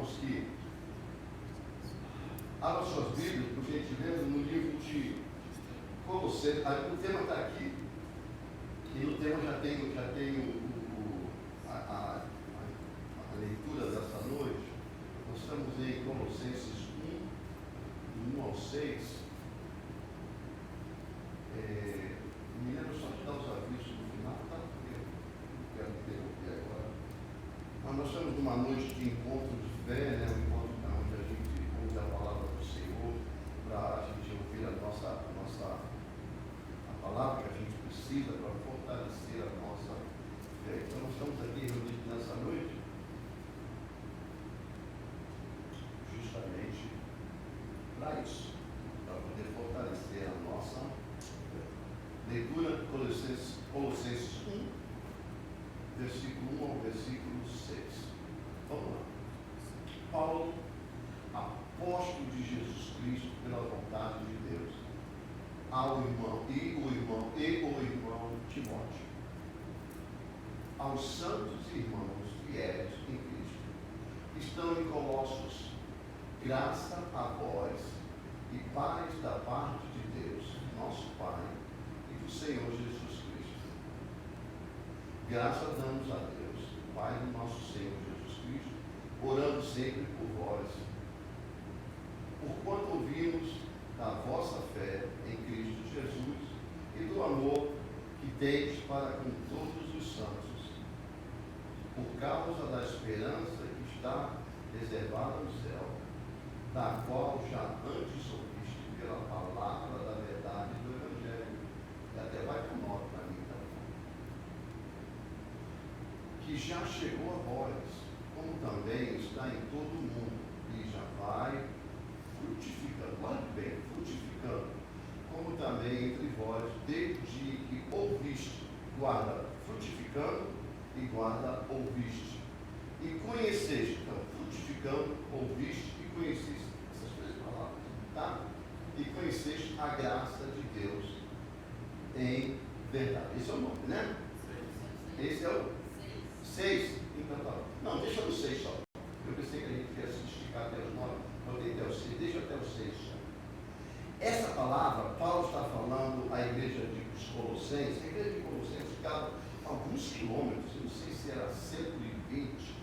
irmãos, que abram suas Bíblias, por gentileza, no livro de Colossenses. O tema está aqui, e no tema já tem a leitura dessa noite. Nós estamos em Colossenses 1 ao 6. Me lembro só de dar os avisos no final, tá? Porque eu não quero interromper agora. Mas nós estamos numa noite de encontro de fé, né? Um encontro onde a gente ouve a palavra do Senhor, para a gente ouvir a palavra que a gente precisa para fortalecer a nossa fé. Então nós estamos aqui reunidos nessa noite justamente para isso, para poder fortalecer a nossa fé. Leitura Colossenses 1, versículo 1 ao versículo 6. Vamos lá. Paulo, apóstolo de Jesus Cristo, pela vontade de Deus, ao irmão e o irmão Timóteo, aos santos irmãos fiéis em Cristo, que estão em Colossos, graça a vós e paz da parte de Deus, nosso Pai, e do Senhor Jesus Cristo. Graça damos a Deus, Pai do nosso Senhor Jesus Cristo, orando sempre por vós, porquanto ouvimos da vossa fé em Cristo Jesus e do amor que tendes para com todos os santos, por causa da esperança que está reservada no céu, da qual já antes ouviste pela palavra da verdade do Evangelho, e até vai com nota para mim também, que já chegou a vós, como também está em todo o mundo, e já vai frutificando, olha bem, frutificando, como também entre vós, desde que ouviste, guarda, frutificando e guarda, ouviste, e conheceste, então, frutificando, ouviste e conheceste, essas três palavras, tá? E conheceste a graça de Deus em verdade. Esse é o nome, né? Esse é o 6. Então tá. Não, deixa no 6 só. Eu pensei que a gente ia se esticar até os 9, botei até o 6, deixa até o 6 só. Essa palavra, Paulo está falando à igreja de Colossenses. A igreja de Colossenses ficava alguns quilômetros, eu não sei se era 120,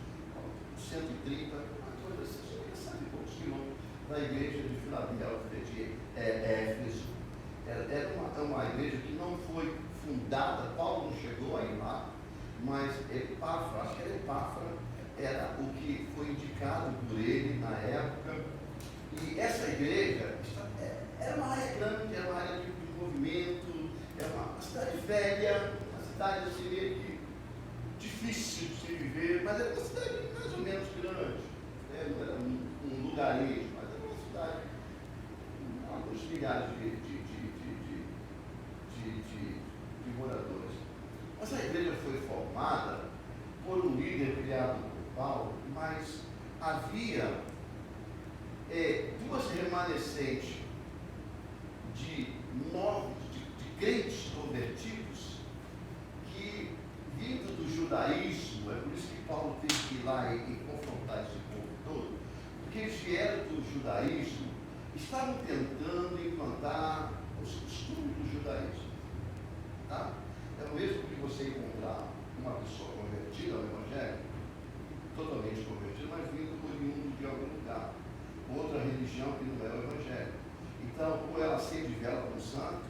130, uma coisa assim, sabe quantos quilômetros da igreja de Filadélfia, de Éfeso. Era uma igreja que não foi fundada, Paulo não chegou a ir lá, mas Epáfra, acho que era Epáfra, era o que foi indicado por ele na época. E essa igreja era uma área grande, era uma área de movimento, era uma cidade velha, uma cidade assim meio que difícil de se viver, mas era uma cidade mais ou menos grande, né? Não era um lugarejo, mas era uma cidade com alguns milhares de moradores. Essa igreja foi formada por um líder criado por Paulo, mas havia duas remanescentes de crentes convertidos que, vindo do judaísmo, é por isso que Paulo teve que ir lá e confrontar esse povo todo, porque eles vieram do judaísmo, estavam tentando implantar os costumes do judaísmo. Tá? É o mesmo que você encontrar uma pessoa convertida ao Evangelho, totalmente convertida, mas vindo oriundo de algum lugar, outra religião que não é o Evangelho. Então, ou ela acende vela com o santo,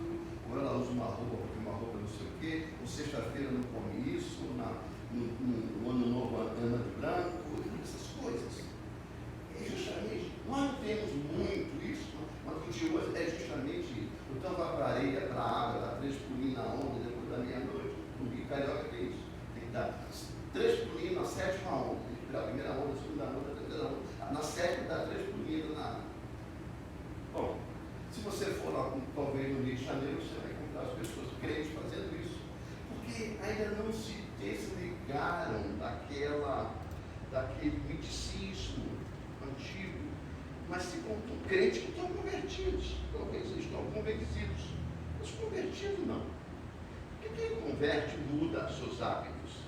ou ela usa uma roupa não sei o quê, ou sexta-feira não come isso, no ano novo anda de branco, essas coisas. É justamente, nós não temos muito isso, mas o de hoje é justamente isso. Então vai para a areia, para a água, dá 3 pulinhos na onda depois da meia-noite. No Rio Carioca tem isso. Tem que dar 3 pulinhos na 7ª onda. Tem que pegar a primeira onda, a segunda onda, a terceira onda. Na 7ª dá 3 pulinhos na água. Bom, se você for lá, talvez no Rio de Janeiro, você vai encontrar as pessoas crentes fazendo isso. Porque ainda não se desligaram daquele misticismo antigo, mas se contam crentes que estão convertidos. Talvez eles estão convencidos, mas convertido não. Porque quem converte muda seus hábitos,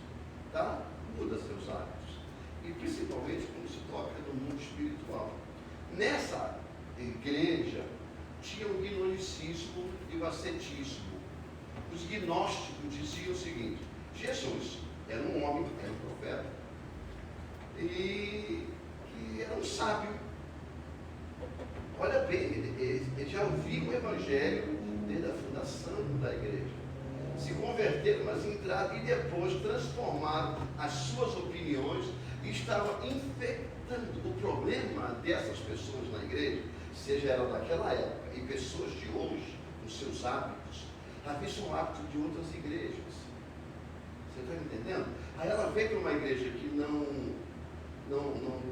tá? Muda seus hábitos. e principalmente quando se toca no mundo espiritual. Nessa igreja tinha o gnolicismo e o ascetismo. Os gnósticos diziam o seguinte: Jesus era um homem, era um profeta, e era um sábio. Olha bem, ele já ouviu o Evangelho desde a fundação da igreja. Se converteram, mas entraram e depois transformaram as suas opiniões e estavam infectando. O problema dessas pessoas na igreja, seja ela daquela época e pessoas de hoje, os seus hábitos, havia um hábito de outras igrejas. Você está entendendo? Aí ela vem para uma igreja que não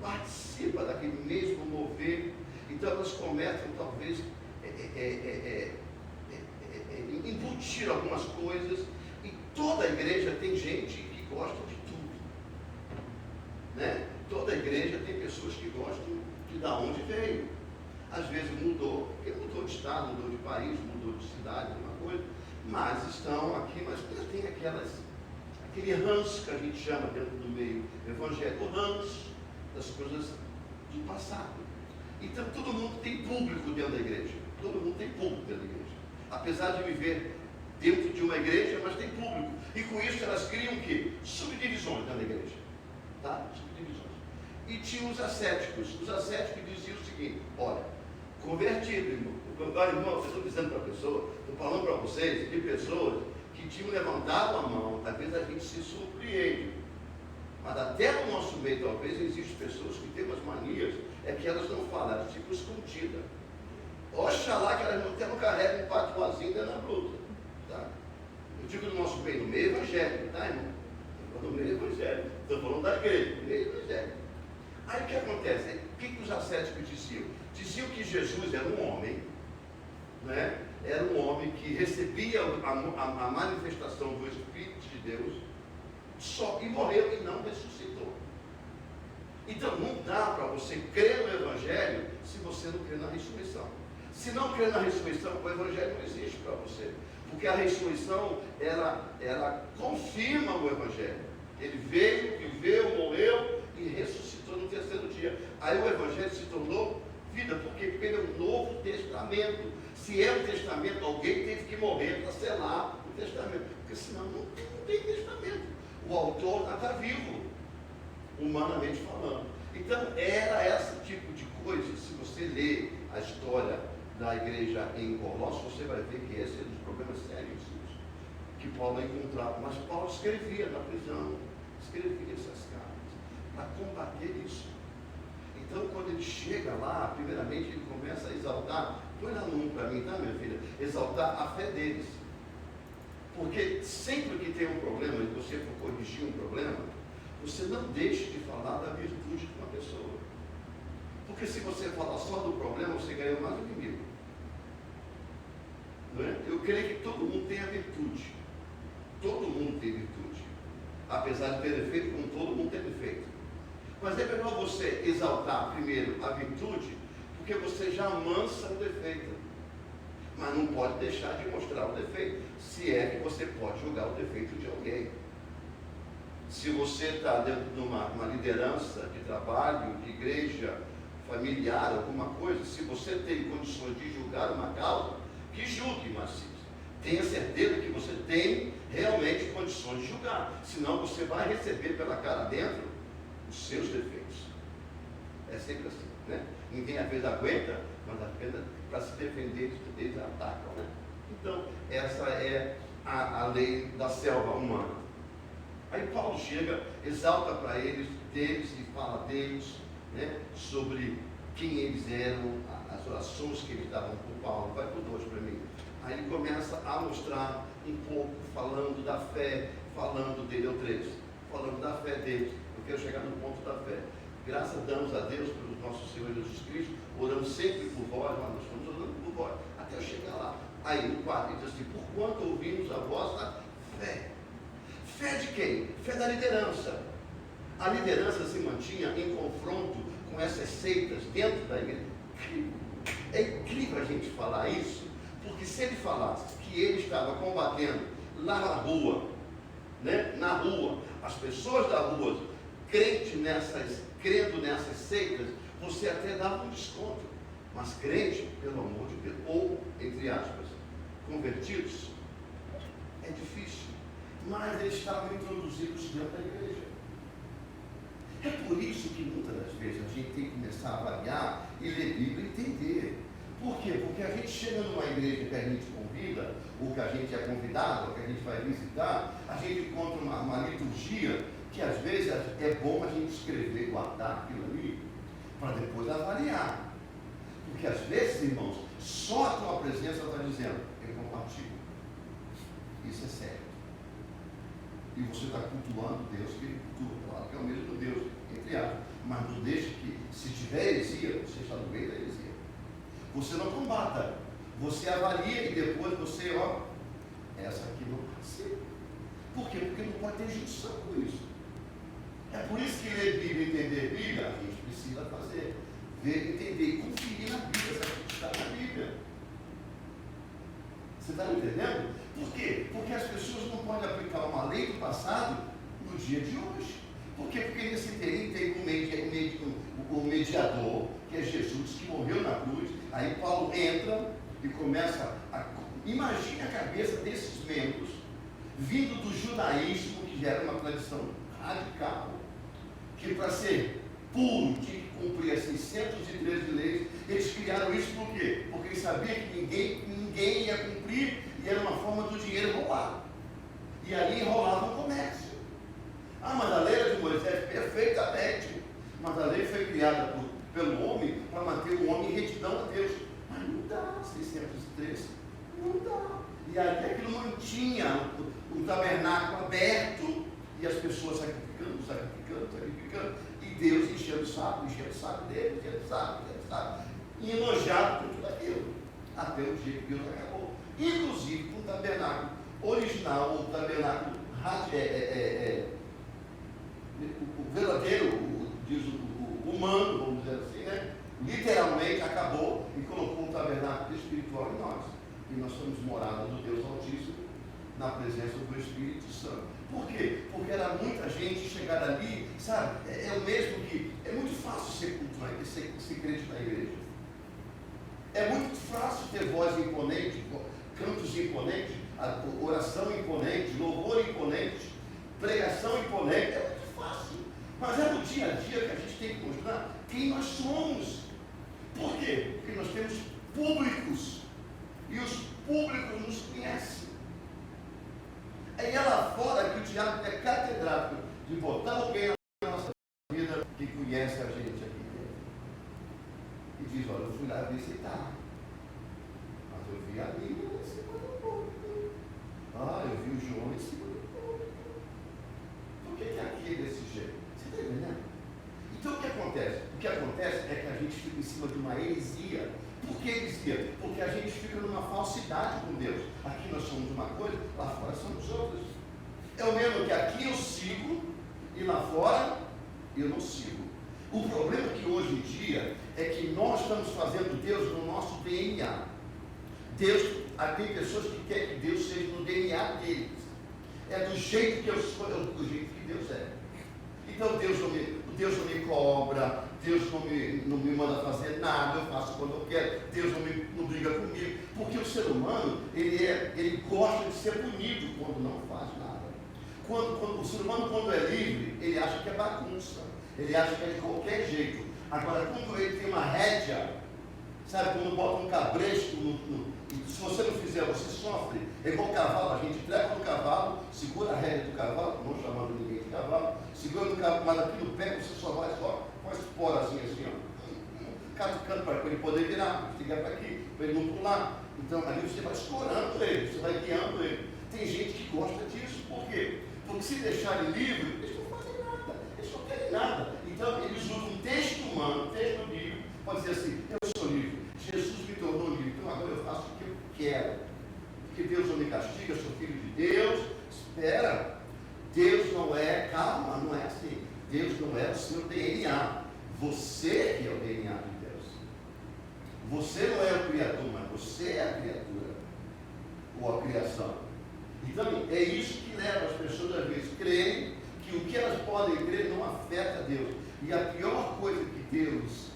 participa daquele mesmo mover, então elas começam talvez embutir algumas coisas, e toda a igreja tem gente que gosta de tudo, né? Toda a igreja tem pessoas que gostam de da onde veio. Às vezes mudou, porque mudou de estado, mudou de país, mudou de cidade, alguma coisa, mas estão aqui, mas tem aquele ranço que a gente chama dentro do meio evangélico, o ranço das coisas do passado. Então todo mundo tem público dentro da igreja, todo mundo tem público dentro da igreja, apesar de viver dentro de uma igreja, mas tem público, e com isso elas criam o quê? Subdivisões dentro da igreja, tá? Subdivisões. E tinha os ascéticos diziam o seguinte: olha, convertido, irmão, eu estou dizendo para a pessoa, estou falando para vocês de pessoas que tinham levantado a mão. Às vezes a gente se surpreende, mas até no nosso meio talvez existem pessoas que têm umas manias, é que elas não falam, elas ficam escondidas. Oxalá que elas até não carregam um patuazinho dentro da blusa, tá? Eu digo no nosso meio, no meio evangélico, tá, irmão? No meio evangélico, estou falando da igreja, no meio evangélico. Aí o que acontece? O que os ascéticos diziam? Diziam que Jesus era um homem, né? Era um homem que recebia a manifestação do Espírito de Deus, só que morreu e não ressuscitou. Então não dá para você crer no Evangelho se você não crê na ressurreição. Se não crê na ressurreição, o Evangelho não existe para você, porque a ressurreição ela confirma o Evangelho. Ele veio, viveu, morreu e ressuscitou no terceiro dia. Aí o Evangelho se tornou vida, porque pelo Novo Testamento. Se é um testamento, alguém teve que morrer para selar o testamento, porque senão não tem testamento. O autor está vivo, humanamente falando. Então era esse tipo de coisa. Se você ler a história da igreja em Colossos, você vai ver que esse é um dos problemas seríssimos que Paulo vai encontrar. Mas Paulo escrevia na prisão, escrevia essas cartas para combater isso. Então, quando ele chega lá, primeiramente ele começa a exaltar, põe lá no 1 para mim, tá, minha filha? Exaltar a fé deles. Porque sempre que tem um problema, e você for corrigir um problema, você não deixe de falar da virtude de uma pessoa. Porque se você falar só do problema, você ganha mais um inimigo. Não é? Eu creio que todo mundo tem a virtude. Todo mundo tem virtude. Apesar de ter defeito, como todo mundo tem defeito. Mas é melhor você exaltar primeiro a virtude, porque você já amansa o defeito. Mas não pode deixar de mostrar o defeito, se é que você pode julgar o defeito de alguém. Se você está dentro de uma liderança de trabalho, de igreja, familiar, alguma coisa, se você tem condições de julgar uma causa, que julgue, mas tenha certeza que você tem realmente condições de julgar. Senão você vai receber pela cara dentro os seus defeitos. É sempre assim, né? Ninguém às vezes aguenta, mas apenas para se defender, eles atacam, né? Então, essa é a lei da selva humana. Aí Paulo chega, exalta para eles, deles, e fala deles, né? Sobre quem eles eram, as orações que eles davam por Paulo. Vai por 2 para mim. Aí ele começa a mostrar um pouco, falando da fé, falando dele, ou 3, falando da fé deles. Eu quero chegar no ponto da fé. Graças damos a Deus pelo nosso Senhor Jesus Cristo, oramos sempre por vós, mas nós estamos orando por vós, até eu chegar lá. Aí no 4 ele diz assim: por quanto ouvimos a vossa fé. Fé de quem? Fé da liderança. A liderança se mantinha em confronto com essas seitas dentro da igreja. É incrível a gente falar isso, porque se ele falasse que ele estava combatendo lá na rua, né? Na rua, as pessoas da rua crendo nessas seitas, você até dá um desconto. Mas crente, pelo amor de Deus, ou, entre aspas, convertidos, é difícil. Mas eles estavam introduzidos dentro da igreja. É por isso que muitas das vezes a gente tem que começar a avaliar e ler Bíblia e entender. Por quê? Porque a gente chega numa igreja que a gente convida, ou que a gente é convidado, ou que a gente vai visitar, a gente encontra uma liturgia que às vezes é bom a gente escrever, guardar aquilo ali, para depois avaliar. Porque às vezes, irmãos, só a tua presença está dizendo, eu compartilho. Isso é sério. E você está cultuando Deus que ele cultua, claro que é o mesmo Deus, entre aspas. Mas não deixe que, se tiver heresia, você está no meio da heresia. Você não combata, você avalia e depois você, essa aqui não participa. Por quê? Porque não pode ter junção com isso. É por isso que ler Bíblia e entender Bíblia, a gente precisa fazer. Ver, entender e conferir na Bíblia, se a gente está na Bíblia. Você está me entendendo? Por quê? Porque as pessoas não podem aplicar uma lei do passado no dia de hoje. Por quê? Porque nesse interim tem o mediador, que é Jesus, que morreu na cruz. Aí Paulo entra e começa a... Imagine a cabeça desses membros, vindo do judaísmo, que já era uma tradição radical, que para ser puro tinha que cumprir as 613 leis. Eles criaram isso por quê? Porque eles sabiam que ninguém ia cumprir e era uma forma do dinheiro rolar. E ali enrolava o comércio. Mas a lei de Moisés, perfeitamente. Mas a lei foi criada pelo homem para manter o homem em retidão a Deus. Mas não dá, 613, não dá. E aí aquilo mantinha o tabernáculo aberto e as pessoas sacrificando. E Deus enchendo o saco dele, e enojado por tudo aquilo. Até o dia que Deus acabou. Inclusive com o tabernáculo original, ou o tabernáculo o verdadeiro, diz o humano, vamos dizer assim, né? Literalmente acabou e colocou um tabernáculo espiritual em nós. E nós somos morada do Deus Altíssimo na presença do Espírito Santo. Por quê? Porque era muita gente chegar ali, sabe? É o mesmo que... É muito fácil ser cultural, ser crente na igreja. É muito fácil ter voz imponente, cantos imponentes, oração imponente, louvor imponente, pregação imponente. É muito fácil. Mas é no dia a dia que a gente tem que mostrar quem nós somos. Por quê? Porque nós temos públicos. E os públicos nos conhecem. É lá fora que o diabo é catedrático de botar alguém na nossa vida que conhece a gente aqui dentro. E diz, olha, eu fui lá visitar. Mas eu vi a Bíblia em cima do púlpito. Eu vi o João em cima do púlpito. Por que aqui é desse jeito? Você está entendendo? Então o que acontece? O que acontece é que a gente fica em cima de uma heresia. Por que heresia? Porque a gente fica numa falsidade com Deus. Aqui nós somos uma coisa, lá fora somos outras. É o mesmo que aqui eu sigo e lá fora eu não sigo. O problema que hoje em dia é que nós estamos fazendo Deus no nosso DNA. Deus, tem pessoas que querem que Deus seja no DNA deles. É do jeito que eu sou, é do jeito que Deus é. Então Deus não me cobra, Deus não me manda fazer nada, eu faço quando eu quero, Deus não briga comigo. Porque o ser humano, ele gosta de ser punido quando não faz nada. O ser humano, quando é livre, ele acha que é bagunça, ele acha que é de qualquer jeito. Agora, quando ele tem uma rédea, sabe, quando bota um cabresto, se você não fizer, você sofre. É igual cavalo, a gente trepa no cavalo, segura a rédea do cavalo, não chamando ninguém de cavalo, segura no cavalo, mas aqui no pé você só vai só com as esporas assim, catucando para ele poder virar, ligar para aqui, para ele não pular. Então ali você vai escorando ele, você vai guiando ele. Tem gente que gosta disso, por quê? Porque se deixarem livre, eles não fazem nada, eles não querem nada. Então eles usam um texto humano, um texto bíblico, pode dizer assim, eu sou livre, Jesus me tornou livre, então agora eu faço o que eu quero. Porque Deus não me castiga, eu sou filho de Deus. Espera, Deus não é, calma, não é assim. Deus não é o seu DNA. Você que é o DNA de Deus. Você não é o Criador, mas você é a criatura. Ou a criação. Então, é isso que leva as pessoas às vezes a crerem que o que elas podem crer não afeta Deus. E a pior coisa que Deus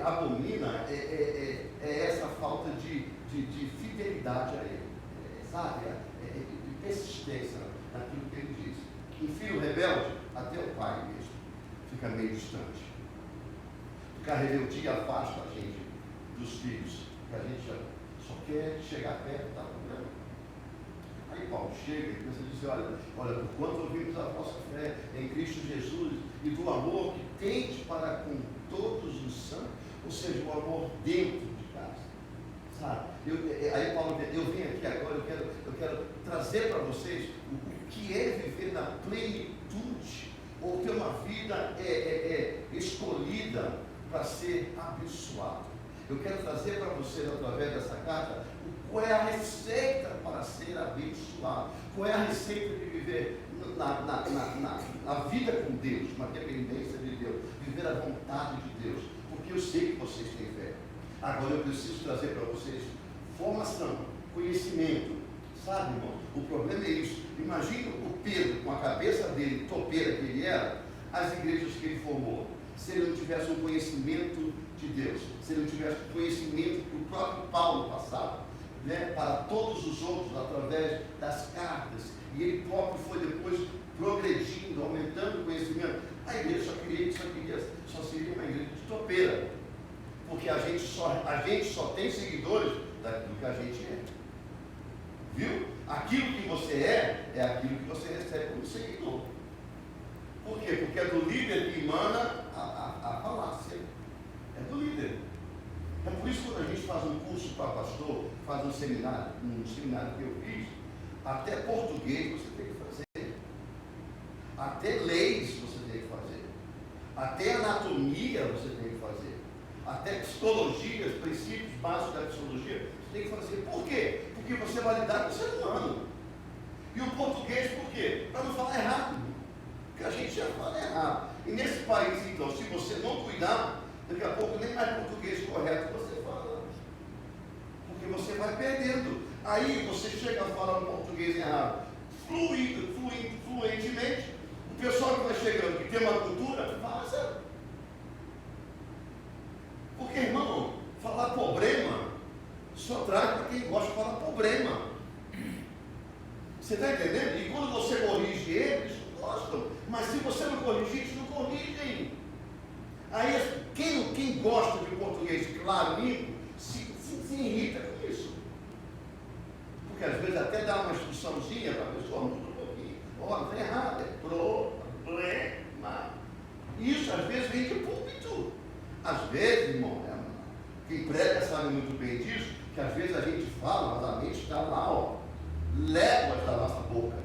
abomina é essa falta de fidelidade a Ele. Sabe? De persistência naquilo que Ele diz. Um filho rebelde, até o pai mesmo, fica meio distante. Porque a rebeldia afasta a gente dos filhos. Que a gente só quer chegar perto, tá problema. Aí Paulo chega e pensa e diz, olha, por quanto ouvimos a vossa fé em Cristo Jesus e do amor que tendes para com todos os santos, ou seja, o amor dentro de casa. Sabe? Aí Paulo diz, eu venho aqui agora, eu quero trazer para vocês o que é viver na plenitude, ou ter uma vida escolhida para ser abençoado. Eu quero trazer para vocês, através dessa carta, qual é a receita para ser abençoado, qual é a receita de viver na vida com Deus, na dependência de Deus, viver a vontade de Deus, porque eu sei que vocês têm fé. Agora eu preciso trazer para vocês formação, conhecimento, sabe, irmão? O problema é isso. Imagina o Pedro, com a cabeça dele, topeira que ele era, as igrejas que ele formou, se ele não tivesse um conhecimento de Deus, se ele não tivesse um conhecimento que o próprio Paulo passava, né, para todos os outros, através das cartas, e ele próprio foi depois progredindo, aumentando o conhecimento. A igreja só seria uma igreja de topeira, porque a gente só tem seguidores daquilo que a gente é. Viu? Aquilo que você é aquilo que você recebe como seguidor. Por quê? Porque é do líder que emana a falácia. É do líder. É por isso que quando a gente faz um curso para pastor, faz um seminário que eu fiz, até português você tem que fazer. Até leis você tem que fazer. Até anatomia você tem que fazer. Até psicologia, os princípios básicos da psicologia, você tem que fazer. Por quê? Porque você vai lidar com o ser humano. E o português, por quê? Para não falar errado. Porque a gente já fala errado. E nesse país, então, se você não cuidar, daqui a pouco nem mais português correto você fala. Porque você vai perdendo. Aí você chega a falar um português errado, fluentemente, o pessoal que vai chegando, que tem uma cultura, vaza. Porque, irmão, falar problema só traz para quem gosta de falar problema. Você está entendendo? E quando você corrige eles gostam. Mas se você não corrigir, eles não corrigem. Aí quem gosta de português claro, limpo, se irrita com isso. Porque às vezes até dá uma instruçãozinha para a pessoa, muda um pouquinho. Olha, está errado, é problema. Isso às vezes vem de púlpito. Às vezes, irmão, quem prega sabe muito bem disso, que às vezes a gente fala, mas a mente está lá, ó, léguas da nossa boca.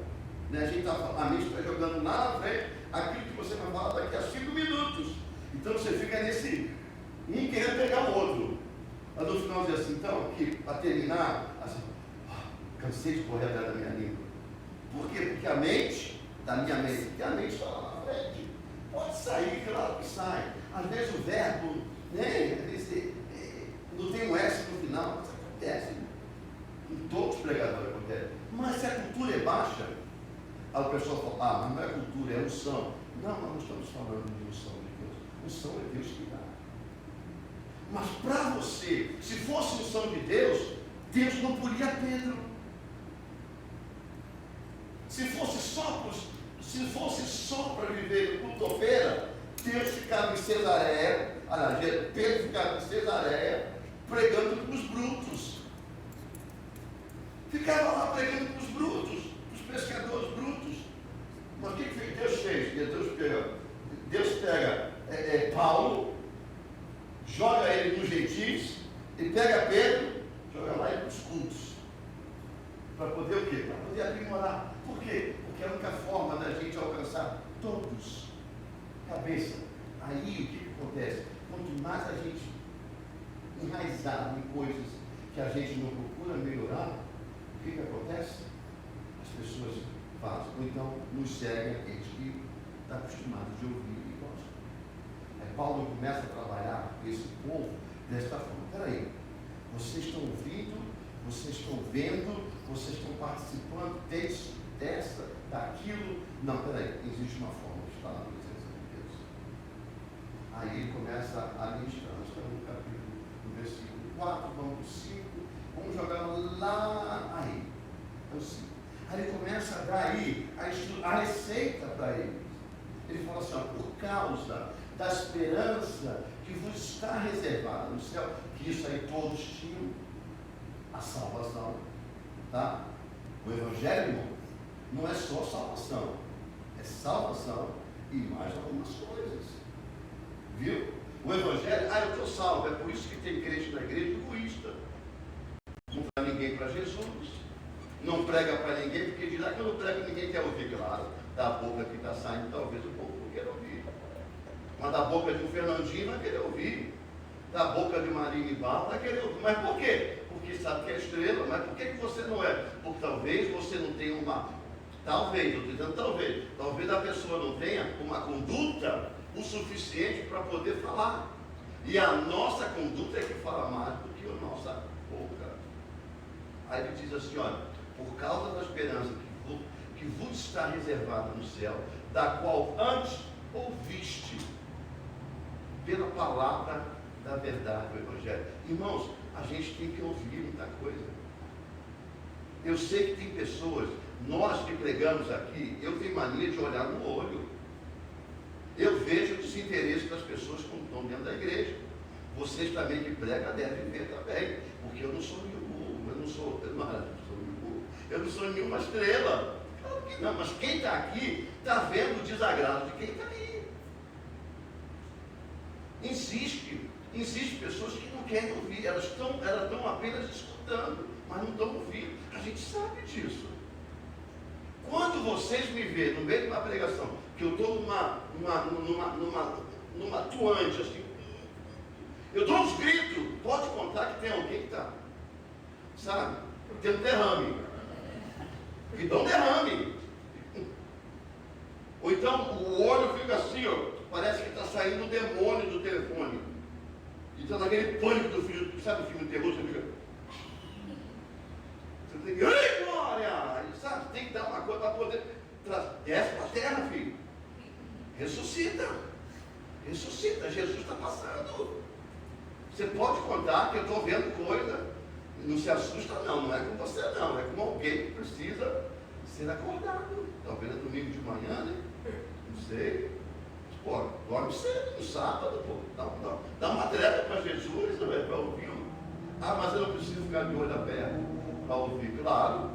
Né? A mente está jogando lá na frente aquilo que você vai falar daqui a 5 minutos. Então você fica nesse, um querendo pegar o outro. Mas no final diz assim, então, aqui, para terminar, assim, cansei de correr atrás da minha língua. Por quê? Porque a mente, da minha mente, porque a mente está lá na frente. Pode sair, claro que sai. Às vezes o verbo, né, às vezes, não tem um S no final, isso acontece. Em todos os pregadores acontece. Mas se a cultura é baixa, aí o pessoal fala, mas não é cultura, é unção. Não, nós não estamos falando de unção de Deus. Unção é Deus que dá. Mas para você, se fosse unção de Deus, Deus não poria Pedro. Se fosse só para viver no culto-feira, Deus ficava em Cesareia, Pedro ficava em Cesareia, pregando para os brutos. Ficava lá pregando para os brutos, para os pescadores brutos. Mas o que Deus fez? Deus pega Paulo, joga ele nos gentios, e pega Pedro, joga lá e para os cultos. Para poder o quê? Para poder aprimorar. Por quê? Porque é a única forma da gente alcançar todos. Cabeça. Aí o que acontece? Quanto mais a gente enraizar em coisas que a gente não procura melhorar, o que acontece? As pessoas fazem, ou então nos seguem aqueles que estão acostumados de ouvir e gostam. Aí Paulo começa a trabalhar com esse povo desta forma. Peraí, vocês estão ouvindo, vocês estão vendo, vocês estão participando disso, dessa, daquilo. Não, peraí, existe uma forma de estar na presença de Deus. Aí ele começa a ministrar. Nós estamos no capítulo, no versículo 4, vamos para o 5, vamos jogar lá aí. É o 5. Aí ele começa a dar aí a receita para eles. Ele fala assim, ó, por causa da esperança que vos está reservada no céu, que isso aí todos tinham, a salvação, tá? O Evangelho, irmão, não é só salvação, é salvação e mais algumas coisas, viu? O Evangelho, eu estou salvo, é por isso que tem crente na igreja egoísta, não dá ninguém para Jesus, não prega para ninguém, porque diz que eu não prego, ninguém quer ouvir, claro, da boca que está saindo, talvez o povo não queira ouvir, mas da boca de um Fernandinho vai querer ouvir, da boca de Marinho e Barro vai querer ouvir, mas por quê? Porque sabe que é estrela, mas por que você não é? Porque talvez você não tenha talvez a pessoa não tenha uma conduta o suficiente para poder falar, e a nossa conduta é que fala mais do que a nossa boca. Aí ele diz assim, olha, por causa da esperança que vos está reservada no céu, da qual antes ouviste pela palavra da verdade do Evangelho. Irmãos, a gente tem que ouvir muita coisa. Eu sei que tem pessoas, nós que pregamos aqui, eu tenho mania de olhar no olho. Eu vejo o desinteresse das pessoas que estão dentro da igreja. Vocês também que pregam devem ver também, porque eu não sou nenhum, eu não sou nenhuma estrela. Claro que não, mas quem está aqui está vendo o desagrado de quem está aí. Insiste pessoas que não querem ouvir, elas estão apenas escutando, mas não estão ouvindo. A gente sabe disso. Quando vocês me verem no meio de uma pregação, que eu estou numa atuante, assim, eu dou uns gritos, pode contar que tem alguém que está, sabe? Tem um derrame. Que dá um derrame. Ou então o olho fica assim, ó, parece que está saindo o demônio do telefone. E está naquele pânico do filme, sabe o filme de terror? Você fica. Você tem que. Ei, glória! Sabe, tem que dar uma coisa para poder. Desce para a terra, filho. Ressuscita. Ressuscita. Jesus está passando. Você pode contar que eu estou vendo coisa. Não se assusta, não é com você, não. É com alguém que precisa ser acordado. Talvez é domingo de manhã, né? Não sei. Pô, dorme cedo no sábado, pô. Dá uma treva para Jesus, para ouvir. Mas eu não preciso ficar de olho aberto para ouvir. Claro,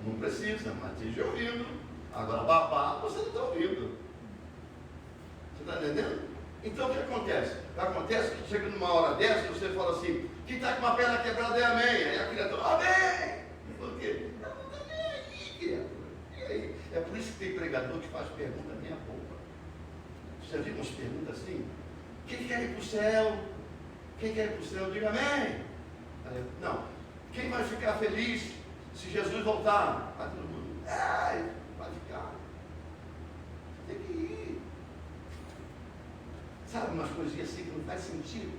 não precisa, mas esteja ouvindo. Agora, babá, você não está ouvindo. Você está entendendo? Então, o que acontece? Acontece que chega numa hora dessa, você fala assim, quem está com uma perna quebrada é amém. Aí a criatura, amém! Por quê? Ela não está nem aí, criatura. E aí? É por isso que tem pregador que faz pergunta meia boca. Você viu umas perguntas assim? Quem quer ir para o céu? Quem quer ir para o céu? Diga amém. Não. Quem vai ficar feliz se Jesus voltar? Vai todo mundo. Vai ficar. Tem que ir. Sabe umas coisinhas assim que não faz sentido?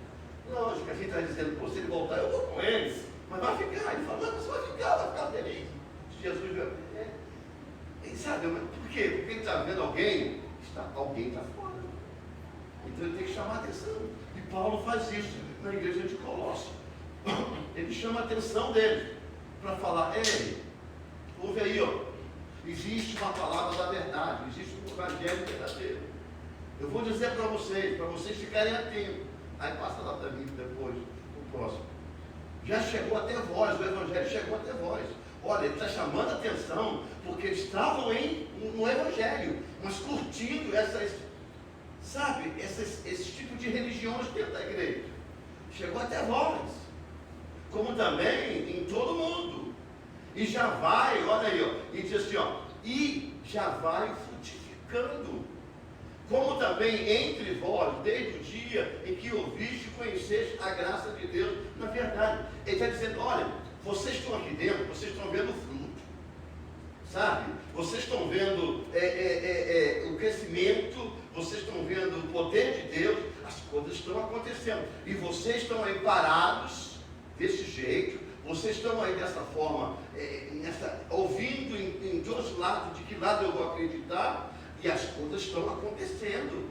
Lógico que a gente está dizendo, pô, se ele voltar, eu vou com eles. Mas vai ficar. Ele fala, não, você vai ficar feliz. Se Jesus vier. E sabe, por quê? Porque ele está vendo alguém está fora. Então ele tem que chamar a atenção. E Paulo faz isso na igreja de Colossos. Ele chama a atenção deles para falar, ei, ouve aí, ó, existe uma palavra da verdade, existe um evangelho verdadeiro. Eu vou dizer para vocês ficarem atentos. Aí passa lá para mim depois, o próximo. Já chegou até vós, o evangelho chegou até vós. Olha, ele está chamando a atenção, porque eles estavam no evangelho, mas curtindo esse tipo de religiões dentro da igreja. Chegou até vós, como também em todo mundo. E já vai, olha aí, ó, e diz assim, ó, e já vai frutificando. Como também entre vós, desde o dia em que ouviste e conheceste a graça de Deus, na verdade. Ele está dizendo, olha, vocês estão aqui dentro, vocês estão vendo o fruto, sabe? Vocês estão vendo o crescimento, vocês estão vendo o poder de Deus, as coisas estão acontecendo. E vocês estão aí parados, desse jeito, vocês estão aí dessa forma, ouvindo em dois lados, de que lado eu vou acreditar, e as coisas estão acontecendo.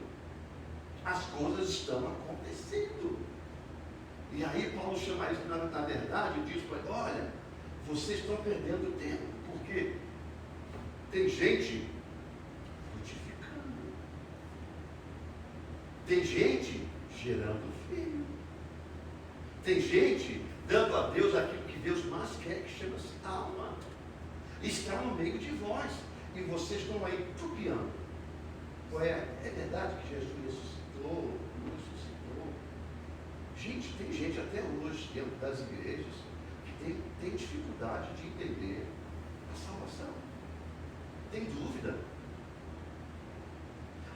As coisas estão acontecendo. E aí Paulo chama isso, na verdade, diz para ele, olha, vocês estão perdendo tempo, porque tem gente frutificando. Tem gente gerando filho. Tem gente dando a Deus aquilo que Deus mais quer, que chama-se alma. Está no meio de vós. E vocês estão aí tupiando. É verdade que Jesus ressuscitou? Gente, tem gente até hoje, dentro das igrejas, que tem dificuldade de entender a salvação. Tem dúvida.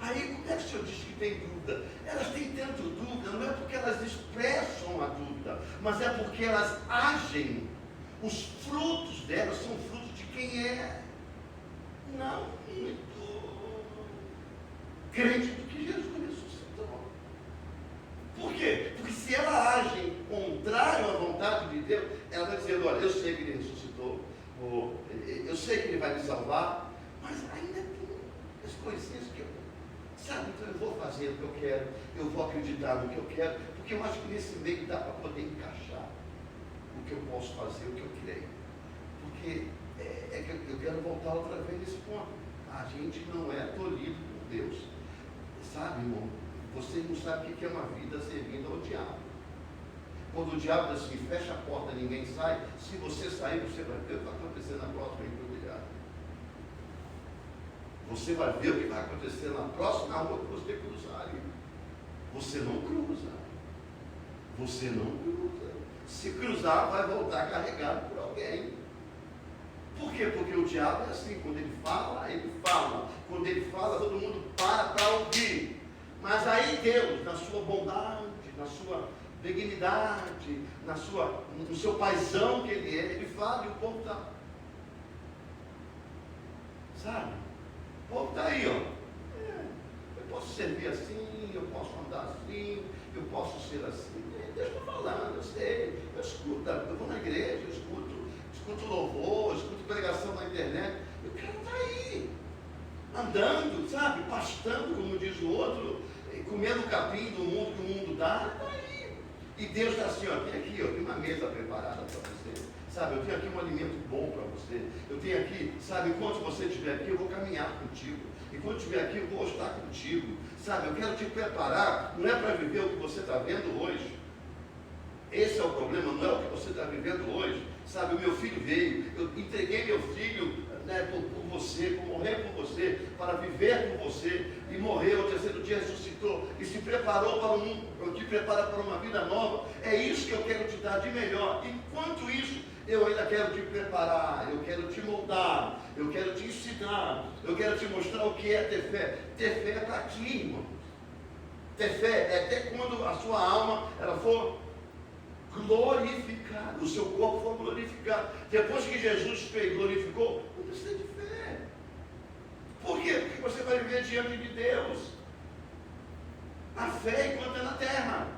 Aí, como é que o senhor diz que tem dúvida? Elas têm tanto dúvida, não é porque elas expressam a dúvida, mas é porque elas agem. Os frutos delas são frutos de quem é não muito crente do que Jesus ressuscitou. Por quê? Porque se ela age contrário à vontade de Deus, ela vai dizer, olha, eu sei que ele ressuscitou, eu sei que ele vai me salvar, mas ainda tem as coisinhas que eu, sabe, então eu vou fazer o que eu quero, eu vou acreditar no que eu quero, porque eu acho que nesse meio dá para poder encaixar o que eu posso fazer, o que eu creio. Porque é que eu quero voltar outra vez nesse ponto. A gente não é tolhido por Deus. Sabe, irmão? Vocês não sabem o que é uma vida servindo ao diabo. Quando o diabo diz assim, fecha a porta, ninguém sai, se você sair, você vai ver o que vai acontecer na próxima encruzilhada. Você vai ver o que vai acontecer na próxima rua que você cruzar. Você não cruza. Você não cruza. Se cruzar, vai voltar carregado por alguém. Por quê? Porque o diabo é assim, quando ele fala, ele fala. Quando ele fala, todo mundo para ouvir. Mas aí Deus, na sua bondade, na sua benignidade, no seu paizão que ele é, ele fala e o povo está. Sabe? O povo está aí, ó. Eu posso servir assim, eu posso andar assim, eu posso ser assim. Deus está falando, eu sei, eu escuto, eu vou na igreja, eu escuto louvor, escuto pregação na internet. Eu quero estar aí, andando, sabe, pastando, como diz o outro, comendo o capim do mundo que o mundo dá, está aí. E Deus está assim, ó, tem aqui, ó, tem uma mesa preparada para você, sabe, eu tenho aqui um alimento bom para você, eu tenho aqui, sabe, enquanto você estiver aqui, eu vou caminhar contigo, enquanto estiver aqui, eu vou estar contigo, sabe, eu quero te preparar, não é para viver o que você está vendo hoje. Esse é o problema, não é o que você está vivendo hoje. Sabe, o meu filho veio, eu entreguei meu filho, né, por você, por morrer por você, para viver por você, e morreu, ao terceiro dia ressuscitou, e se preparou para eu te preparo para uma vida nova. É isso que eu quero te dar de melhor. Enquanto isso, eu ainda quero te preparar, eu quero te moldar, eu quero te ensinar, eu quero te mostrar o que é ter fé. Ter fé é para ti, irmão. Ter fé é até quando a sua alma ela for glorificado, o seu corpo for glorificado. Depois que Jesus fez, glorificou, não precisa de fé. Por quê? Porque você vai viver diante de Deus. A fé enquanto é na terra.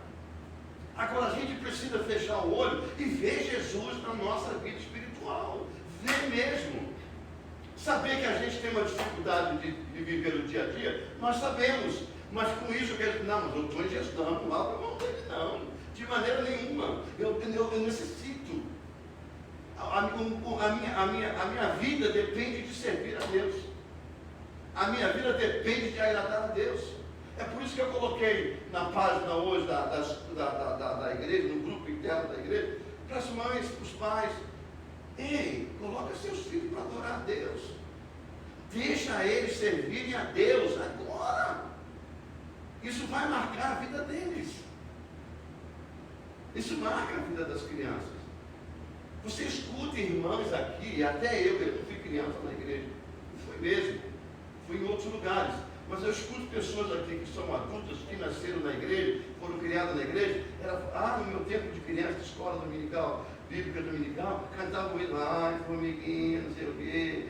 Agora a gente precisa fechar o olho e ver Jesus na nossa vida espiritual. Ver mesmo. Saber que a gente tem uma dificuldade de viver o dia a dia, nós sabemos. Mas com isso, não, mas eu estou em gestão, não vá para a mão dele, não. De maneira nenhuma. Eu necessito. A minha vida depende de servir a Deus. A minha vida depende de agradar a Deus. É por isso que eu coloquei na página hoje da igreja, no grupo interno da igreja, para as mães, para os pais. Ei, coloca seus filhos para adorar a Deus. Deixa eles servirem a Deus agora. Isso vai marcar a vida deles. Isso marca a vida das crianças. Você escuta irmãos aqui, até eu não fui criança na igreja, não fui mesmo, fui em outros lugares, mas eu escuto pessoas aqui que são adultas, que nasceram na igreja, foram criadas na igreja, no meu tempo de criança, de escola dominical, bíblica dominical, cantavam hino, formiguinha, não sei o quê,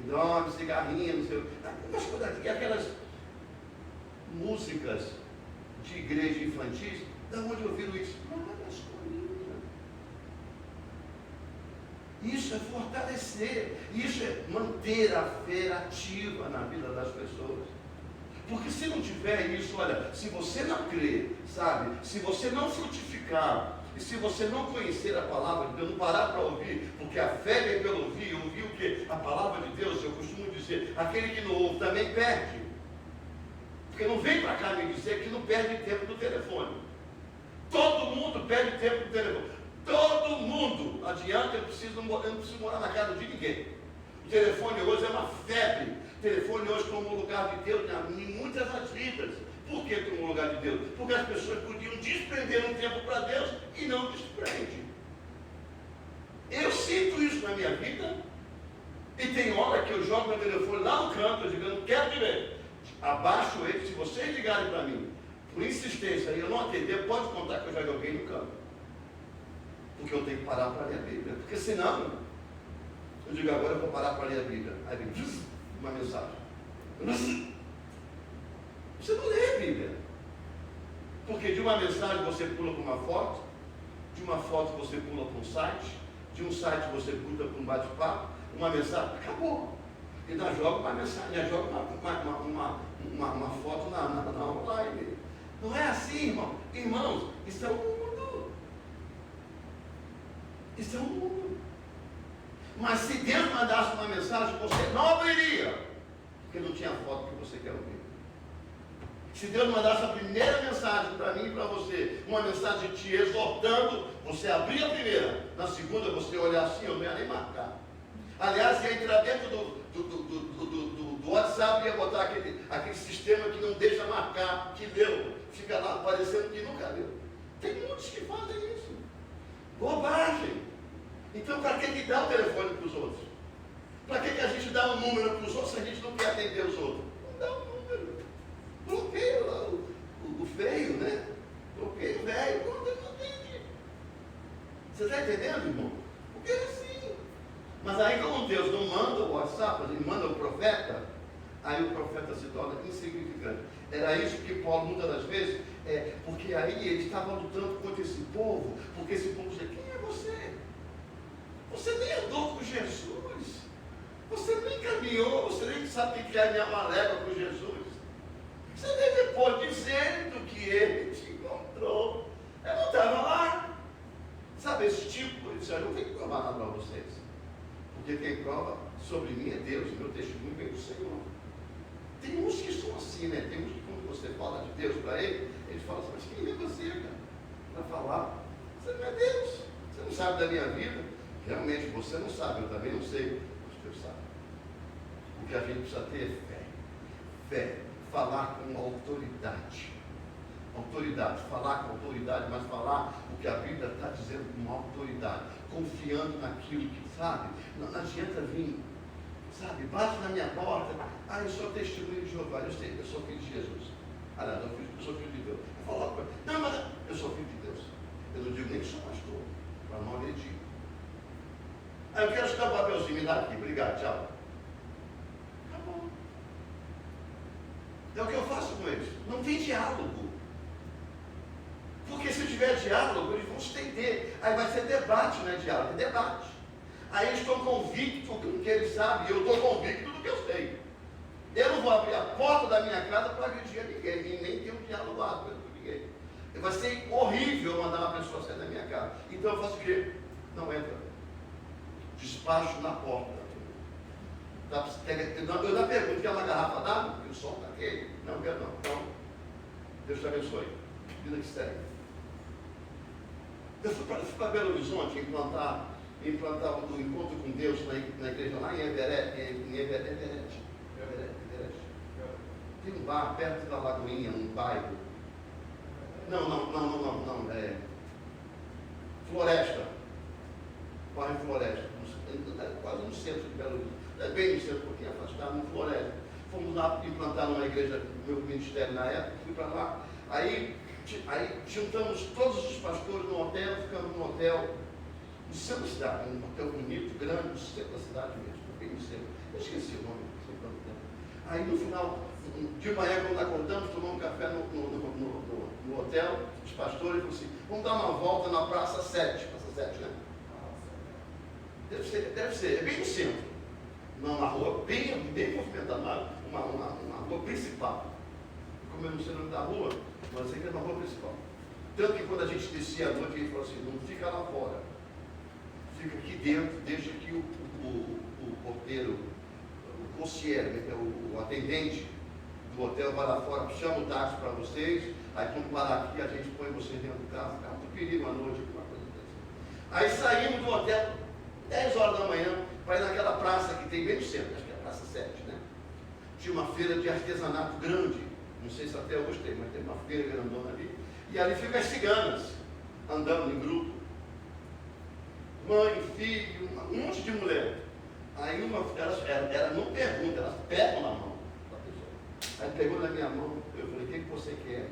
droga, cigarrinha, não sei o quê, umas coisas aqui, aquelas músicas de igreja infantis. Da onde ouviram isso? Lá na escolinha. Isso é fortalecer, isso é manter a fé ativa na vida das pessoas. Porque se não tiver isso, olha, se você não crer, sabe, se você não frutificar, e se você não conhecer a palavra de Deus, não parar para ouvir, porque a fé vem pelo ouvir, ouvir o que? A palavra de Deus, eu costumo dizer, aquele que não ouve também perde. Porque não vem para cá me dizer que não perde tempo do telefone. Todo mundo perde tempo do telefone. Todo mundo. Não adianta, eu não preciso morar na casa de ninguém. O telefone hoje é uma febre. O telefone hoje como lugar de Deus em muitas das vidas. Por que como lugar de Deus? Porque as pessoas podiam desprender um tempo para Deus e não desprende. Eu sinto isso na minha vida. E tem hora que eu jogo meu telefone lá no canto, eu digo, eu não quero te ver. Abaixo ele, se vocês ligarem para mim, por insistência, e eu não atender, pode contar que eu já joguei no canto. Porque eu tenho que parar para ler a Bíblia. Porque senão, eu digo, agora eu vou parar para ler a Bíblia. Aí vem uma mensagem. Você não lê a Bíblia. Porque de uma mensagem você pula para uma foto, de uma foto você pula para um site, de um site você pula para um bate-papo, uma mensagem, acabou. E ainda joga uma mensagem, ainda joga uma foto na online. Não é assim, irmão. Irmãos, isso é um mundo. Isso é um mundo. Mas se Deus mandasse uma mensagem, você não abriria. Porque não tinha foto que você quer ouvir. Se Deus mandasse a primeira mensagem para mim e para você, uma mensagem te exortando, você abrir a primeira. Na segunda, você olhar assim, eu não ia nem marcar. Aliás, ia entrar dentro do WhatsApp e ia botar aquele sistema que não deixa marcar, que leu. Fica lá parecendo que nunca leu. Tem muitos que fazem isso. Bobagem. Então, para que dá o telefone para os outros? Para que a gente dá um número para os outros se a gente não quer atender os outros? Não dá um número. Bloqueio lá, o feio, né? Bloqueio velho. Não atende. Você está entendendo, irmão? Porque é assim. Mas aí, como Deus não manda o WhatsApp, ele manda o profeta, aí o profeta se torna insignificante. Era isso que Paulo, muitas das vezes, porque aí ele estava lutando contra esse povo, porque esse povo dizia, quem é você? Você nem andou com Jesus, você nem caminhou, você nem sabe o que é uma légua com Jesus. Você deve pôr dizendo que ele te encontrou. Eu não estava lá. Sabe, esse tipo, ele disse, eu não tenho que provar nada para vocês. Porque quem prova sobre mim é Deus, meu testemunho vem do Senhor. Tem uns que são assim, né? Tem uns que quando você fala de Deus para ele fala assim, mas quem é você, cara? Para falar, você não é Deus, você não sabe da minha vida. Realmente, você não sabe, eu também não sei, mas Deus sabe. O que a gente precisa ter é fé. Fé, falar com autoridade. Autoridade, falar com autoridade, mas falar o que a Bíblia está dizendo com autoridade, confiando naquilo que sabe. Não adianta vir, sabe, bate na minha porta, eu sou testemunho de Jeová, eu sei que eu sou filho de Jesus. Aliás, eu sou filho de Deus. Eu falo, não, mas eu sou filho de Deus. Eu não digo nem que sou pastor, para não agredir. Eu quero estudar um papelzinho, me dá aqui, obrigado, tchau. Acabou. É o que eu faço com eles. Não tem diálogo. Porque se tiver diálogo, eles vão se entender. Aí vai ser debate, não é diálogo, é debate. Aí eles estão convictos do que eles sabem, e eu estou convicto do que eu sei. Eu não vou abrir a porta da minha casa para agredir a ninguém, nem ter um diálogo com ninguém. Vai ser horrível mandar uma pessoa sair da minha casa. Então eu faço o quê? Não entra. Despacho na porta. Eu ainda pergunto, quer uma garrafa d'água? E o sol está aquele? Não, quero não. Então, Deus te abençoe. Vida que segue. Eu fui para Belo Horizonte implantar o encontro com Deus na igreja lá em Everett. Tem um bar perto da Lagoinha, um bairro. Não. Floresta. Bairro Floresta. Quase no centro de Belo Horizonte. Bem no centro, um pouquinho afastado, no Floresta. Fomos lá implantar numa igreja, meu ministério na época, fui para lá. Aí juntamos todos os pastores no hotel, ficamos no hotel, no centro da cidade, um hotel bonito, grande, no centro da cidade mesmo, bem no centro. Eu esqueci o nome, não sei quanto tempo. Aí no final, de manhã, quando acordamos, tomamos um café no hotel, os pastores falaram assim, vamos dar uma volta na Praça 7, Praça 7, né? Deve ser, é bem no centro. Uma rua bem movimentada, uma rua principal. como eu não sei o nome da rua, mas sei que é uma rua principal. Tanto que quando a gente descia à noite, ele falou assim, não fica lá fora, fica aqui dentro, deixa que o porteiro, o concierge, o atendente do hotel vai lá fora, chama o táxi para vocês, aí quando parar aqui a gente põe vocês dentro do carro, fica muito perigo à noite, uma coisa dessa. Aí saímos do hotel, 10 horas da manhã, para ir naquela praça que tem bem no centro, acho que é a Praça 7, né? Tinha uma feira de artesanato grande, não sei se até hoje tem, mas tem uma feira grandona ali, e ali ficam as ciganas, andando em grupo, mãe, filho, um monte de mulher. Aí elas não perguntam, elas pegam na mão da pessoa. Aí pegou na minha mão, eu falei, o que você quer?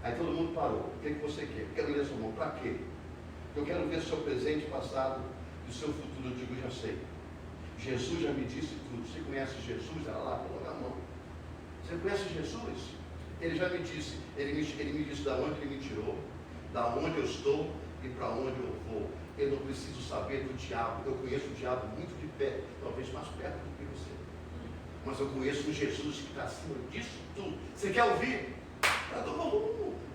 Aí todo mundo parou, o que você quer? Eu quero ler a sua mão, para quê? Eu quero ver o seu presente, passado e o seu futuro. Eu digo, já sei. Jesus já me disse tudo. Você conhece Jesus? Ela lá, colocou a mão. Você conhece Jesus? Ele já me disse, ele me disse da onde ele me tirou, da onde eu estou e para onde eu vou. Eu não preciso saber do diabo. Eu conheço o diabo muito de perto, talvez mais perto do que você. Mas eu conheço um Jesus que está acima disso tudo. Você quer ouvir?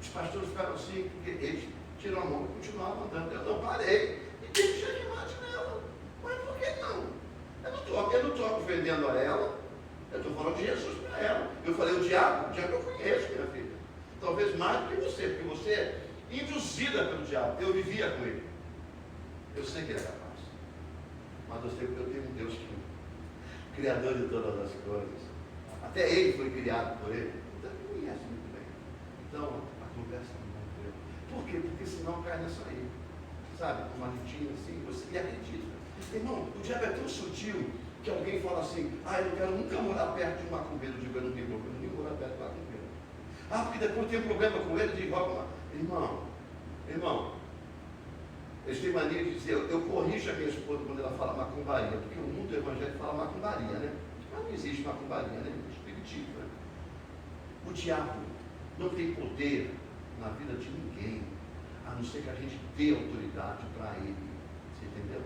Os pastores ficaram assim, porque eles tiram a mão e continuavam andando. Eu não parei e deixei checkmate nela. Mas por que não? Eu não estou ofendendo a ela, eu estou falando de Jesus para ela. Eu falei, o diabo eu conheço, minha filha. Talvez mais do que você, porque você é induzida pelo diabo. Eu vivia com ele. Eu sei que ele é capaz. Mas eu sei que eu tenho um Deus que é criador de todas as coisas. Até ele foi criado por ele. Então ele conhece muito bem. Então, a conversa não vai ter. Por quê? Porque senão cai nessa aí. Sabe? Uma litinha assim, você me acredita. Irmão, o diabo é tão sutil que alguém fala assim, eu não quero nunca morar perto de um macumbeiro. Eu digo, eu não tenho problema nem morar perto de um macumbeiro. Porque depois tem um problema com ele, eu digo, irmão, eles têm mania de dizer, eu corrijo a minha esposa quando ela fala macumbaria, porque o mundo evangélico fala macumbaria, né? Mas não existe macumbaria, né? Espiritismo, né? O diabo não tem poder na vida de ninguém, a não ser que a gente dê autoridade para ele. Você entendeu?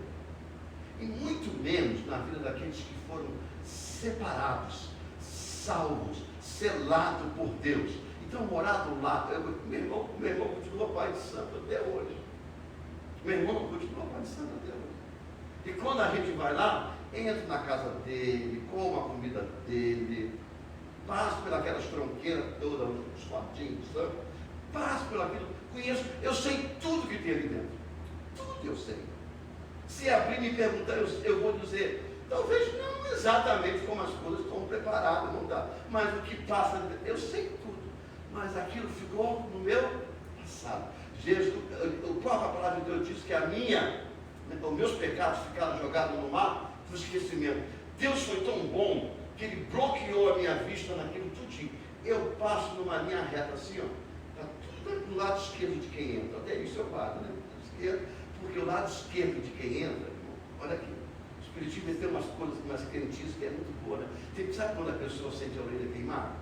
E muito menos na vida daqueles que foram separados, salvos, selados por Deus. Então, morar do lado, meu irmão continua pai de santo até hoje. Meu irmão continua pai de santo até hoje. E quando a gente vai lá, entra na casa dele, come a comida dele, passa pelas tronqueiras todas, os quartinhos, sabe? Passa por aquilo, conheço, eu sei tudo que tem ali dentro. Tudo eu sei. Se abrir e me perguntar, eu vou dizer, talvez não exatamente como as coisas estão preparadas, não dá. Mas o que passa, eu sei tudo. Mas aquilo ficou no meu passado. Jesus, a própria palavra de Deus diz que os meus pecados ficaram jogados no mar do esquecimento. Deus foi tão bom que ele bloqueou a minha vista naquilo tudinho. Eu passo numa linha reta assim, está tudo do lado esquerdo de quem entra. Até isso eu paro, né? Esquerdo, porque o lado esquerdo de quem entra, olha aqui, o Espiritismo tem umas coisas, umas crentices que é muito boa, né? Sabe quando a pessoa sente a orelha queimar?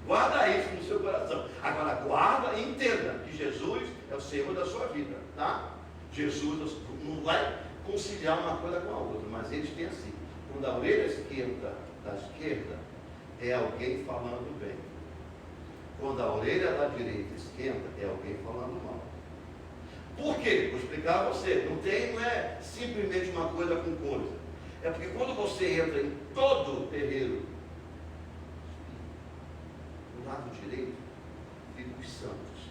Guarda isso no seu coração. Agora guarda e entenda que Jesus é o Senhor da sua vida, tá? Jesus não vai conciliar uma coisa com a outra, mas eles têm assim. Quando a orelha esquerda da esquerda é alguém falando bem. Quando a orelha da direita esquenta é alguém falando mal. Por quê? Vou explicar a você. Não é simplesmente uma coisa com coisa. É porque quando você entra em todo o terreiro, do lado direito ficam os santos,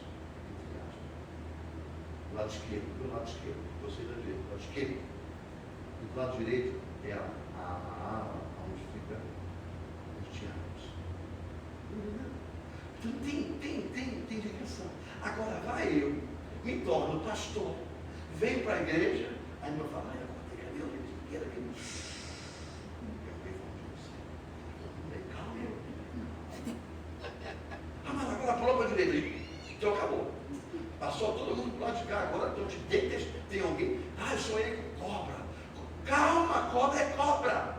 entre aspas. Do lado esquerdo, do lado esquerdo, você da direita, do lado esquerdo. E do lado direito é a ala onde fica os diabos. Então tem ligação. Agora vai eu, me torno pastor, venho para a igreja, aí meu fala, agora tem que ver o que era aquele. Mas agora pulou para a direita, então acabou. Passou todo mundo para o lado de cá, agora tem alguém, eu sou ele com cobra. Calma, cobra é cobra.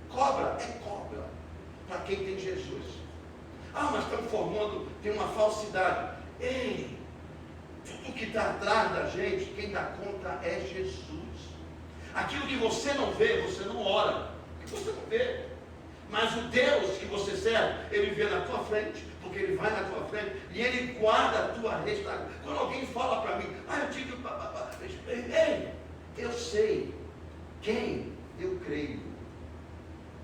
Cobra é cobra. Para quem tem Jesus. Mas estão formando, tem uma falsidade. Ei, tudo que está atrás da gente, quem dá conta é Jesus. Aquilo que você não vê, você não ora. Porque você não vê. Mas o Deus que você serve, Ele vê na tua frente, porque Ele vai na tua frente e Ele guarda a tua restauração. Quando alguém fala para mim, eu tive... Ei, eu sei quem eu creio.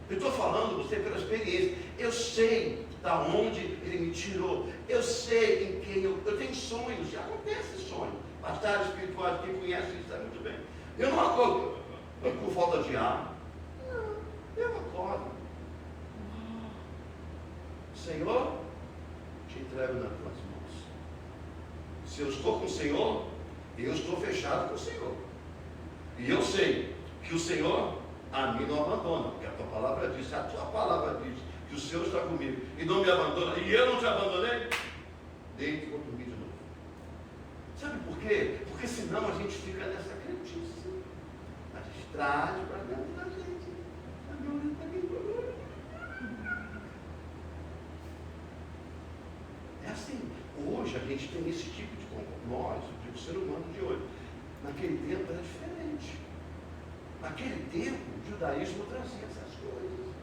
Eu estou falando você pela experiência. Eu sei da onde Ele me tirou. Eu sei em quem eu tenho sonhos. Já acontece sonho. Pastores espirituais, quem conhece isso sabe muito bem. Eu não acordo por falta de ar. Não, eu acordo. Senhor, te entrego nas tuas mãos. Se eu estou com o Senhor, eu estou fechado com o Senhor. E eu sei que o Senhor a mim não abandona, porque a tua palavra diz, a tua palavra diz que o Senhor está comigo e não me abandona, e eu não te abandonei, deite e vou dormir de novo. Sabe por quê? Porque senão a gente fica nessa crentice. A gente traz para dentro da gente. É assim, hoje a gente tem esse tipo de comportamento, nós, o ser humano de hoje. Naquele tempo era diferente. Naquele tempo, o judaísmo trazia essas coisas.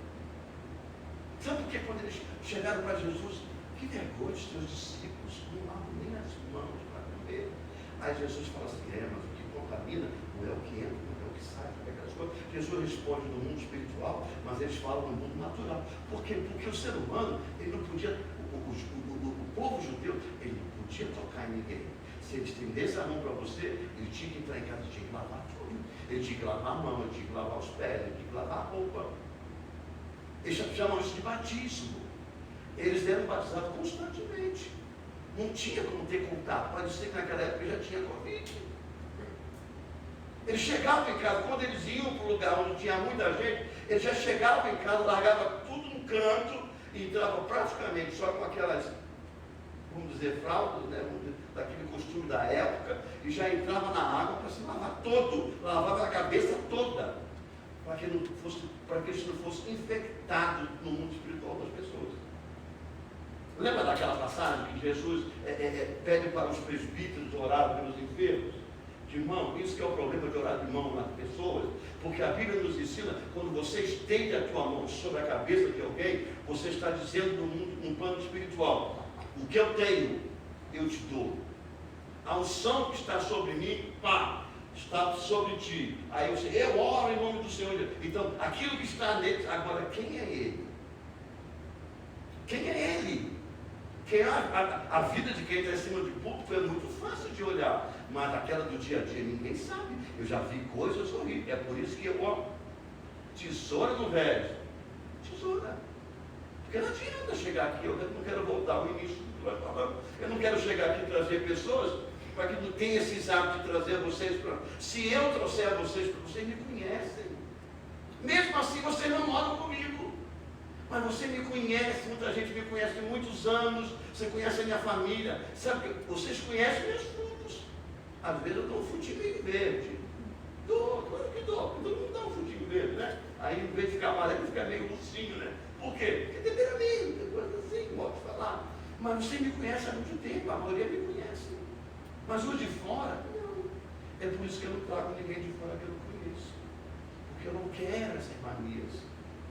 Sabe por que quando eles chegaram para Jesus, que vergonha os teus discípulos não lavam nem as mãos para comer? Aí Jesus fala assim, mas o que contamina não é o que entra, não é o que sai, não é aquelas coisas. Jesus responde no mundo espiritual, mas eles falam no mundo natural. Por quê? Porque o ser humano, ele não podia, o povo judeu, ele não podia tocar em ninguém. Se ele estendesse a mão para você, ele tinha que entrar em casa, tinha que lavar tudo. Ele tinha que lavar a mão, ele tinha que lavar os pés, ele tinha que lavar a roupa. Eles chamam isso de batismo. Eles eram batizados constantemente. Não tinha como ter contato. Pode ser que naquela época já tinha Covid. Eles chegavam em casa, quando eles iam para o lugar onde tinha muita gente, eles já chegavam em casa, largavam tudo no canto e entravam praticamente só com aquelas, vamos dizer, fraldas, né? Daquele costume da época, e já entrava na água para se lavar todo, lavava a cabeça toda, para que eles não fossem infectados no mundo espiritual das pessoas. Lembra daquela passagem que Jesus pede para os presbíteros orar pelos enfermos? De mão, isso que é o problema de orar de mão nas pessoas, porque a Bíblia nos ensina, quando você estende a tua mão sobre a cabeça de alguém, você está dizendo no plano espiritual, o que eu tenho, eu te dou. A unção que está sobre mim, está sobre ti. Aí eu oro em nome do Senhor. Então, aquilo que está nele, agora, quem é ele? Quem é ele? A vida de quem está em cima de púlpito é muito fácil de olhar, mas aquela do dia a dia ninguém sabe. Eu já vi coisas horríveis. É por isso que eu oro. Tesoura no velho. Tesoura. Porque não adianta chegar aqui, eu não quero voltar ao início do que nós falamos. Eu não quero chegar aqui e trazer pessoas para que não tenha esses hábitos de trazer vocês para. Se eu trouxer a vocês, vocês me conhecem. Mesmo assim, vocês não moram comigo. Mas você me conhece, muita gente me conhece há muitos anos. Você conhece a minha família. Sabe que vocês conhecem meus frutos. Às vezes eu dou um frutinho verde. Claro que dou. Todo mundo dá um frutinho verde, né? Aí, em vez de ficar amarelo, fica meio ursinho, né? Por quê? Porque tem temperamento, tem coisa assim, modo de falar. Mas você me conhece há muito tempo, a maioria me conhece. Mas os de fora, não. É por isso que eu não trago ninguém de fora que eu não conheço. Porque eu não quero essas manias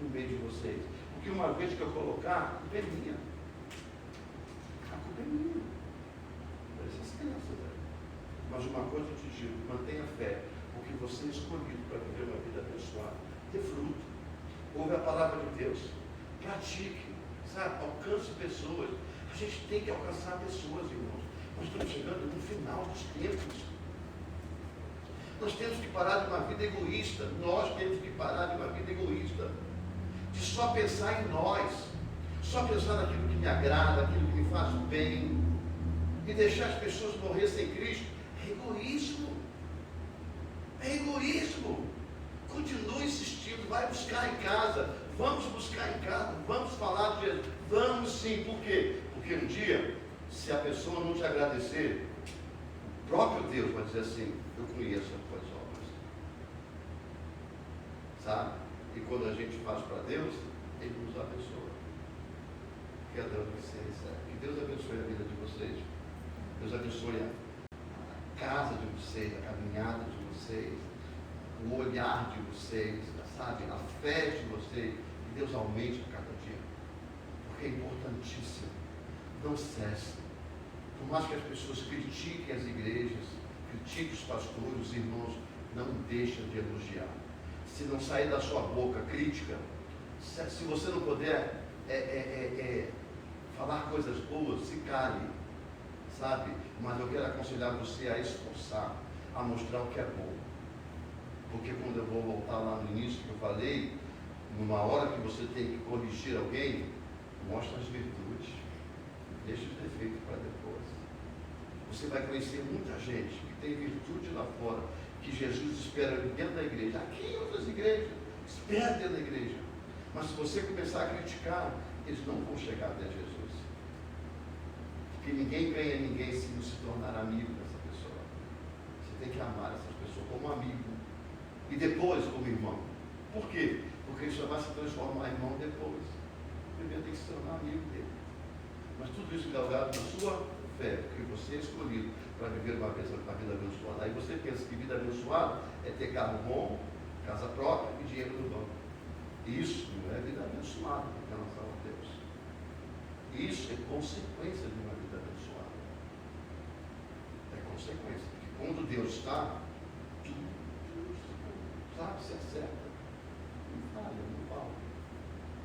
no meio de vocês. Porque uma vez que eu colocar, a culpa é minha. A culpa é minha. Essas crianças, né? Mas uma coisa eu te digo, mantenha fé. Porque você é escolhido para viver uma vida abençoada. Dê fruto. Ouve a palavra de Deus. Pratique. Sabe? Alcance pessoas. A gente tem que alcançar pessoas, irmãos. Nós estamos chegando no final dos tempos. Nós temos que parar de uma vida egoísta. Nós temos que parar de uma vida egoísta. De só pensar em nós. Só pensar naquilo que me agrada, aquilo que me faz bem. E deixar as pessoas morrer sem Cristo. É egoísmo. É egoísmo. Continue insistindo. Vai buscar em casa. Vamos buscar em casa. Vamos falar de Jesus. Vamos sim. Por quê? Porque um dia, se a pessoa não te agradecer, o próprio Deus vai dizer assim, eu conheço as tuas obras. Sabe? E quando a gente faz para Deus, Ele nos abençoa. Que é Deus que você recebe. Que Deus abençoe a vida de vocês. Deus abençoe a casa de vocês, a caminhada de vocês, o olhar de vocês, sabe? A fé de vocês. Que Deus aumente a cada dia. Porque é importantíssimo. Não cesse. Por mais que as pessoas critiquem as igrejas, critiquem os pastores, os irmãos, não deixem de elogiar. Se não sair da sua boca crítica, se você não puder falar coisas boas, se cale, sabe? Mas eu quero aconselhar você a esforçar, a mostrar o que é bom. Porque quando eu vou voltar lá no início que eu falei, numa hora que você tem que corrigir alguém, mostra as virtudes, deixa os defeitos para depois. Você vai conhecer muita gente que tem virtude lá fora, que Jesus espera dentro da igreja, aqui em outras igrejas, espera dentro da igreja. Mas se você começar a criticar, eles não vão chegar até Jesus. Porque ninguém ganha ninguém se não se tornar amigo dessa pessoa. Você tem que amar essas pessoas como amigo. E depois como irmão. Por quê? Porque ele só vai se transformar em irmão depois. Primeiro tem que se tornar amigo dele. Mas tudo isso galgado na sua fé, porque você é escolhido para viver uma vida abençoada. Aí você pensa que vida abençoada é ter carro bom, casa própria e dinheiro no banco. Isso não é vida abençoada, porque nós não temos. Isso é consequência de uma vida abençoada. É consequência. Porque quando Deus está, tudo sabe, se acerta. Não falha, não falta.